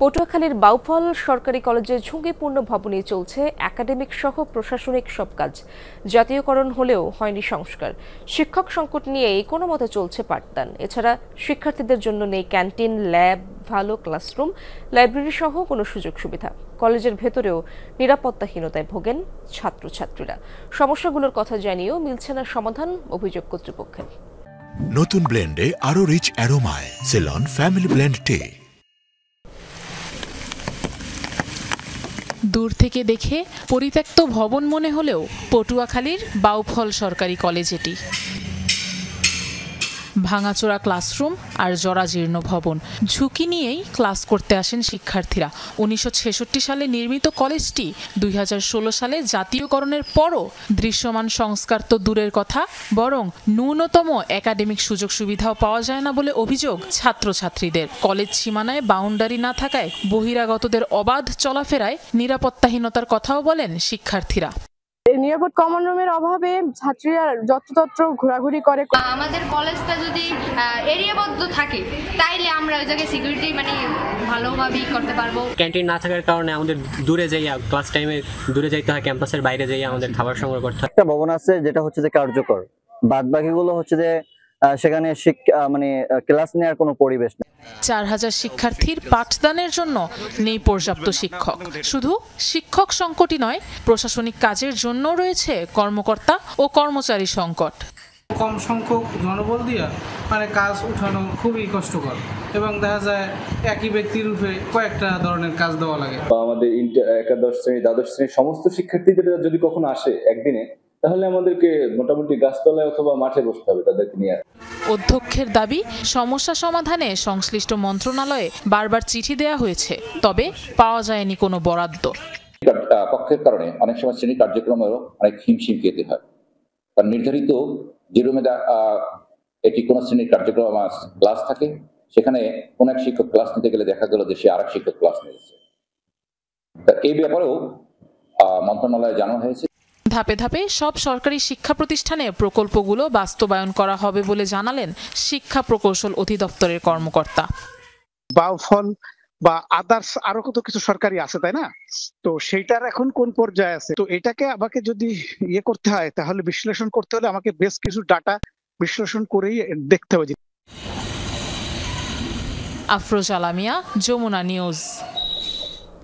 পটুয়াখালীর বাউফল সরকারি কলেজের ঝুঁকিপূর্ণ ভবনে চলছে একাডেমিক সহ প্রশাসনিক সব কাজ। জাতীয়করণ হলেও হয়নি সংস্কার। শিক্ষক সংকট নিয়েই কোনো মতে চলছে পাঠদান। এছাড়া শিক্ষার্থীদের জন্য নেই ক্যান্টিন, ল্যাব, ভালো ক্লাসরুম, লাইব্রেরি সহ কোনো সুযোগ সুবিধা। কলেজের ভেতরেও নিরাপত্তাহীনতায় ভোগেন ছাত্রছাত্রীরা। সমস্যাগুলোর কথা জানিয়েও মিলছে না সমাধান অভিযোগ কর্তৃপক্ষের। নতুন ব্লেন্ডে আরো রিচ অ্যারোমায় সেলন ফ্যামিলি ব্লেন্ড টে। দূর থেকে দেখে পরিত্যক্ত ভবন মনে হলেও পটুয়াখালীর বাউফল সরকারি কলেজ এটি। ভাঙাচোরা ক্লাসরুম আর জরাজীর্ণ ভবন, ঝুঁকি নিয়েই ক্লাস করতে আসেন শিক্ষার্থীরা। 1966 সালে নির্মিত কলেজটি 2016 সালে জাতীয়করণের পরও দৃশ্যমান সংস্কার তো দূরের কথা, বরং ন্যূনতম একাডেমিক সুযোগ সুবিধাও পাওয়া যায় না বলে অভিযোগ ছাত্রছাত্রীদের। কলেজ সীমানায় বাউন্ডারি না থাকায় বহিরাগতদের অবাধ চলাফেরায় নিরাপত্তাহীনতার কথাও বলেন শিক্ষার্থীরা। নিরাপদ কমন রুমের অভাবে ছাত্রীরা যত্রতত্র ঘোরাঘুরি করে। আমাদের কলেজটা যদি এরিয়াবদ্ধ থাকে তাইলে আমরা ওই জায়গায় সিকিউরিটি ভালোভাবেই করতে পারবো। ক্যান্টিন না থাকার কারণে আমাদের দূরে যাইয়া ক্লাস টাইমে দূরে যাইতে হয়, ক্যাম্পাসের বাইরে যাইয়া আমাদের খাবার সংগ্রহ করতে হয়। একটা ভবন আছে যেটা হচ্ছে যে কার্যকর, বাদ বাকিগুলো হচ্ছে যে সেখানে ক্লাস নেওয়ার কোনো পরিবেশ নেই। 4000 শিক্ষার্থীর পাঠদানের জন্য নেই পর্যাপ্ত শিক্ষক। শুধু শিক্ষক সংকটই নয়, প্রশাসনিক কাজের জন্য রয়েছে কর্মকর্তা ও কর্মচারী সংকট। কম সংখ্যক জনবল দিয়ে কাজ উঠানো খুবই কষ্টকর এবং দেখা যায় একই ব্যক্তির রূপে কয়েকটা ধরনের কাজ দেওয়া লাগে। আমাদের একাদশ শ্রেণী, দ্বাদশ শ্রেণীর সমস্ত শিক্ষার্থীদের যদি কখনো আসে একদিনে, তাহলে আমাদেরকে মোটামুটি গাছতলায় অথবা মাঠে বসতে হবে তাদেরকে নিয়ে। অধ্যক্ষের দাবি, সমস্যা সমাধানে সংশ্লিষ্ট মন্ত্রণালয়ে বারবার চিঠি দেয়া হয়েছে, তবে পাওয়া যায়নি কোনো বরাদ্দ। পক্ষের কারণে অনেক সময় শ্রেণী কার্যক্রমেরও অনেক হিমশিম খেতে হয়, কারণ নির্ধারিত যে রুমে এটি কোন শ্রেণীর কার্যক্রম ক্লাস থাকে, সেখানে কোন এক শিক্ষক ক্লাস নিতে গেলে দেখা গেল যে সে আরেক শিক্ষক ক্লাস নিয়েছে। এই ব্যাপারেও মন্ত্রণালয়ে জানানো হয়েছে। ধাপে ধাপে সব সরকারি শিক্ষা প্রতিষ্ঠানে প্রকল্পগুলো বাস্তবায়ন করা হবে বলে জানালেন শিক্ষা প্রকৌশল অধিদপ্তরের কর্মকর্তা। বাউফল বা আদার্স আরো কত কিছু সরকারি আছে, তাই না? তো সেইটার এখন কোন পর্যায়ে আছে, তো এটাকে আমাকে যদি করতে হয় তাহলে বিশ্লেষণ করতে হলে আমাকে বেশ কিছু ডাটা বিশ্লেষণ করেই দেখতে হবে। আফরোজ আলামিয়া, যমুনা নিউজ।